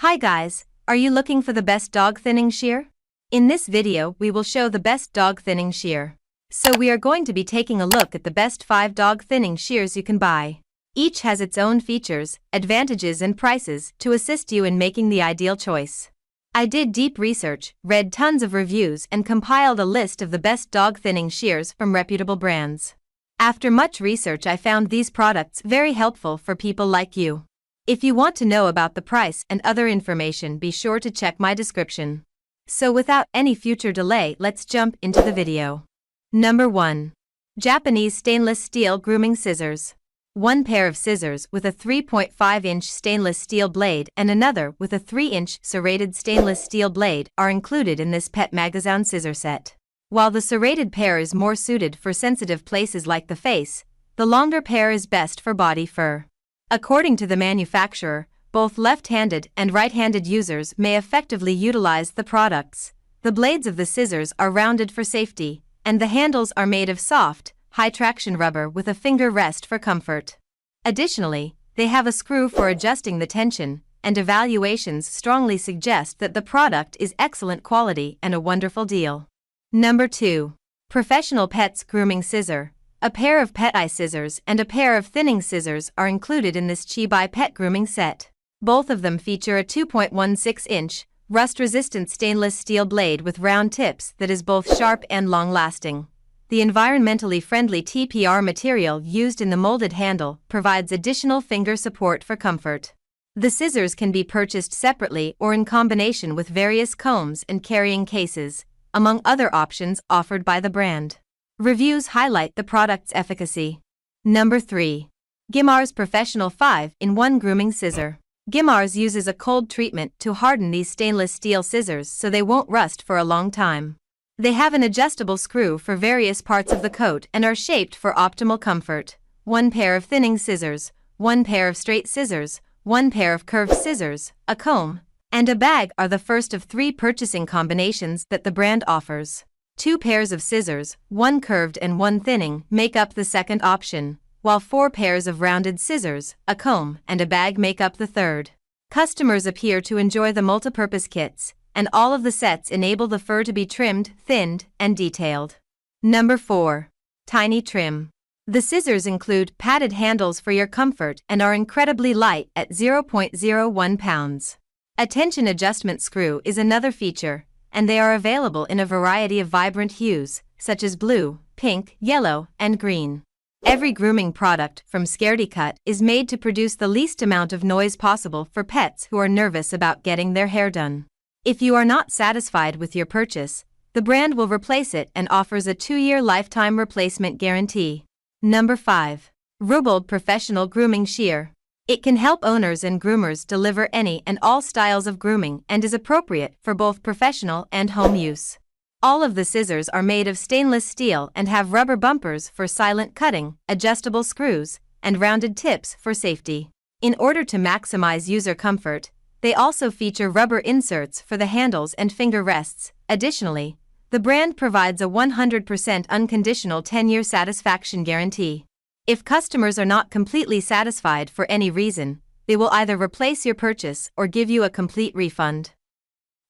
Hi guys, are you looking for the best dog thinning shear? In this video we will show the best dog thinning shear. So we are going to be taking a look at the best 5 dog thinning shears you can buy. Each has its own features, advantages and prices to assist you in making the ideal choice. I did deep research, read tons of reviews and compiled a list of the best dog thinning shears from reputable brands. After much research I found these products very helpful for people like you. If you want to know about the price and other information, be sure to check my description. So without any future delay, let's jump into the video. Number 1. Japanese Stainless Steel Grooming Scissors. One pair of scissors with a 3.5-inch stainless steel blade and another with a 3-inch serrated stainless steel blade are included in this pet magazine scissor set. While the serrated pair is more suited for sensitive places like the face, the longer pair is best for body fur. According to the manufacturer, both left-handed and right-handed users may effectively utilize the products. The blades of the scissors are rounded for safety, and the handles are made of soft, high-traction rubber with a finger rest for comfort. Additionally, they have a screw for adjusting the tension, and evaluations strongly suggest that the product is excellent quality and a wonderful deal. Number 2. Professional Pets Grooming Scissor. A pair of pet eye scissors and a pair of thinning scissors are included in this Chibai pet grooming set. Both of them feature a 2.16-inch, rust-resistant stainless steel blade with round tips that is both sharp and long-lasting. The environmentally friendly TPR material used in the molded handle provides additional finger support for comfort. The scissors can be purchased separately or in combination with various combs and carrying cases, among other options offered by the brand. Reviews highlight the product's efficacy. Number 3. Gimars Professional 5-in-1 Grooming Scissor. Gimars uses a cold treatment to harden these stainless steel scissors so they won't rust for a long time. They have an adjustable screw for various parts of the coat and are shaped for optimal comfort. One pair of thinning scissors, one pair of straight scissors, one pair of curved scissors, a comb, and a bag are the first of 3 purchasing combinations that the brand offers. 2 pairs of scissors, one curved and one thinning, make up the second option, while 4 pairs of rounded scissors, a comb, and a bag make up the third. Customers appear to enjoy the multipurpose kits, and all of the sets enable the fur to be trimmed, thinned, and detailed. Number 4. Tiny Trim. The scissors include padded handles for your comfort and are incredibly light at 0.01 pounds. A tension adjustment screw is another feature, and they are available in a variety of vibrant hues, such as blue, pink, yellow, and green. Every grooming product from Scaredy Cut is made to produce the least amount of noise possible for pets who are nervous about getting their hair done. If you are not satisfied with your purchase, the brand will replace it and offers a 2-year lifetime replacement guarantee. Number 5. Rubold Professional Grooming Shear. It can help owners and groomers deliver any and all styles of grooming and is appropriate for both professional and home use. All of the scissors are made of stainless steel and have rubber bumpers for silent cutting, adjustable screws, and rounded tips for safety. In order to maximize user comfort, they also feature rubber inserts for the handles and finger rests. Additionally, the brand provides a 100% unconditional 10-year satisfaction guarantee. If customers are not completely satisfied for any reason, they will either replace your purchase or give you a complete refund.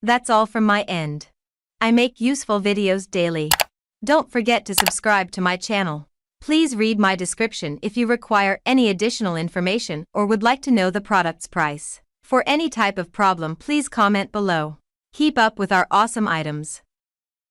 That's all from my end. I make useful videos daily. Don't forget to subscribe to my channel. Please read my description if you require any additional information or would like to know the product's price. For any type of problem, please comment below. Keep up with our awesome items.